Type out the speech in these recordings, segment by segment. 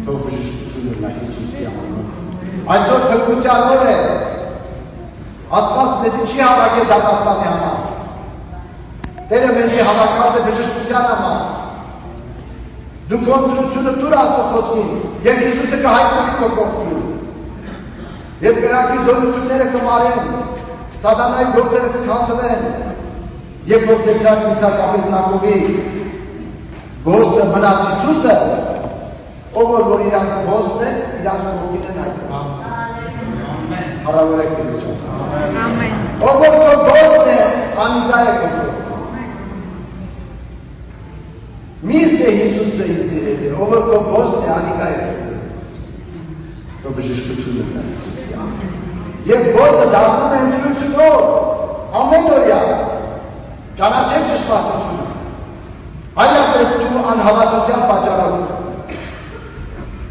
թող բժշկությունը նա Հիսուսի անունով։ Այսօր փրկության օր է։ Աստված մեզի չի հավաքել դատաստանի համար։ Տերը մեզի հավաքած է բժշկության համար։ Դու քո ընտրությունը տուր Աստծո խոսքին, եւ Հիսուսը կհայտնվի քո կողքին։ Եվ կրակի զորությունները կմարեն, սատանայի գործերը կքանդվեն, երբ որ Սեդրակ Միսակապետ Հակոբի գործը մնաց Հիսուսը, ով որ իրանց գործն է, իրանց կողքին են հայտնված։ Հարավոր է Քրիստոս։ Ով որ քո գործն է, անիգա է քո կողքին։ Միս է Հիսուսը ինձ հետ է, ով որ քո գործն է, անիգա է քեզ հետ։ Քո բժշկությունը նա Հիսուսի անունով։ Եվ գործը դառնում է ընտրությունով, ամեն օրյա, ճանաչեք ճշմարտությունը, այլապես դու անհավատության պատճառով,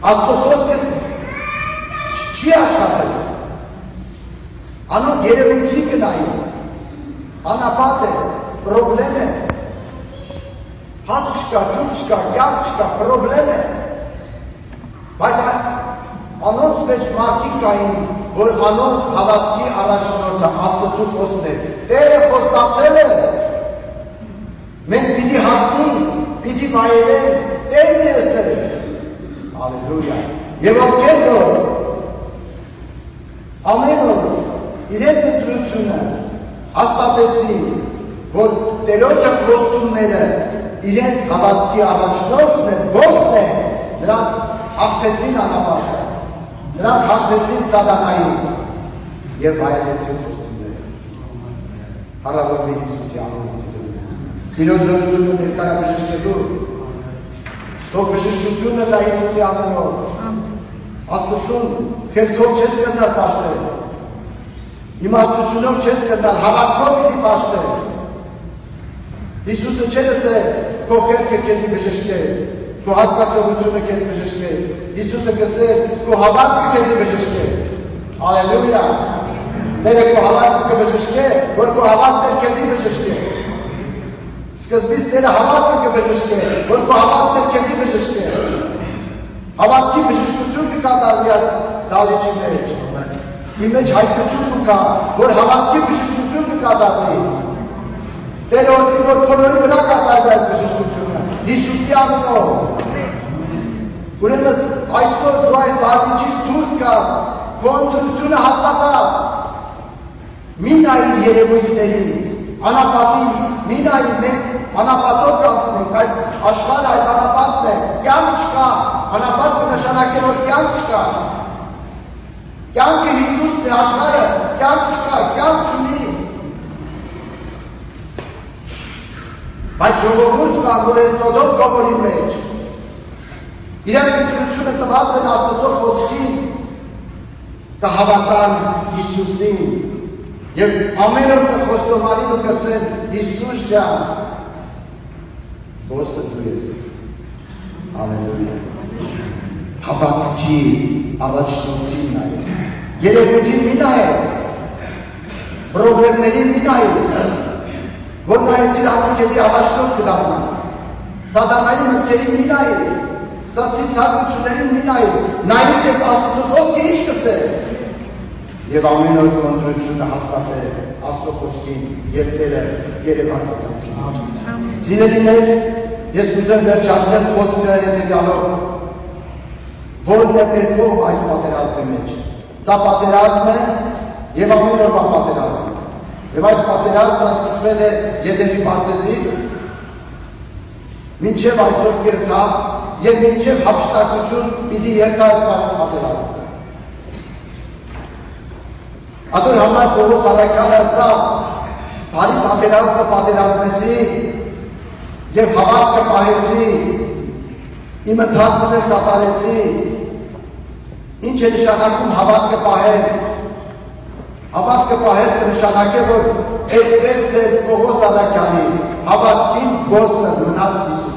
Աստծո խոսքը չի աշխատել, անոնք երևույթի կնայի, անապատ է, պրոբլեմ է, հասկ չկա, ջուր չկա, կյանք չկա, պրոբլեմ է, բայց անոնց մեջ մարդիկ կային, որ անոնց հավատքի առաջնորդը Աստծո խոսքն է, Տերը խոստացել է, մենք պիտի հասնենք, պիտի վայելենք, Տերն է ասել, Հալելույա, եւ ովքեր որ ամեն օր իրենց ընտրությունը հաստատեցին, որ Տերոջը խոստումները իրենց հավատքի առաջնորդն են, գործն է, նրանք հաղթեցին անապատը, նրանք հաղթեցին սատանային եւ վայելեցին խոստումները։ Հարավարվի Հիսուսի անունով սիրելիներ։ Տիրոջ զորությունը ներկայ բժշկելու, թող բժշկությունը լա Հիսուսի անունով։ Աստծուն խելքով չես կրնալ պաշտել, իմաստությունով չես կրնալ, հավատքով պիտի պաշտես։ Հիսուսը չէ լսել, քո խելքը քեզի բժշկեց, քո հասկացողությունը քեզ բժշկեց, Հիսուսը գսել, քո հավատքը քեզ բժշկեց։ Հալելույա։ Տերը քո հավատքը կբժշկե, որ քո հավատքը քեզ բժշկե։ Սկզբից Տերը հավատքը կբժշկե, որ քո հավատքը քեզ բժշկե։ Հավատքի բժշկություն կկատարվի դալիճի մեջ։ Իմ մեջ հայտնություն կա, որ հավատքի բժշկություն կկատարվի։ Տերը օրդի որ քոնորի վրա կատարվի այս բժշկությունը, Հիսուսի անունով։ Ուրեմն այսօր դու այս դահլիճից դուրս գաս, քո ընտրությունը հաստատած։ Մի նայիր երևույթներին, անապատի, մի նայիր մենք անապատով կանցնենք, այս աշխարհը այդ անապատն է, կյանք չկա, անապատ կնշանակի որ կյանք չկա։ Կյանքը Հիսուսն է, աշխարհը կյանք չկա, կյանք չունի։ Բայց ժողովուրդ կան, որ այս Սոդոմ Գոմորի մեջ իրենց ընտրությունը տված են Աստծո խոսքին, կհավատան Հիսուսին եւ ամեն օր կխոստովանին ու կասեն Հիսուս ջան, ոսը դու ես։ Հալելույա։ Հավատքի առաջնորդին նայեք, երևույթին մի նայեք, պրոբլեմներին մի նայեք, որ նայեցիր անում քեզի առաջնորդ կդառնան, սատանայի մտքերին մի նայեք, սրտի ցանկություններին մի նայեք ես Աստծո խոսքը ինչ կսել։ Եվ ամեն օր քո ընտրությունը հաստատել Աստծո խոսքին եւ Տերը երևանի կյանքի մեջ։ Սիրելիներ, ես կուզեմ վերջացնել խոսքը հետեւյալով. որն է մեր կողմ այս պատերազմի մեջ։ Սա պատերազմ է եւ ամեն օրվա պատերազմ է։ Եվ այս պատերազմը սկսվել է Եդեմի պարտեզից, մինչև այսօր կերտա եւ մինչև հափշտակություն պիտի երկա այս պատերազմը։ Ադոր համար Պողոս առաքյալը ասավ, բարի պատերազմը պատերազմեցի եւ հավատքը պահեցի, իմ ընթացքներ կատարեցի։ Ինչ է նշանակում հավատքը պահել։ Հավատքը պահել կնշանակե, որ այդպես է Պողոս առաքյալի հավատքին գործը մնաց Հիսուս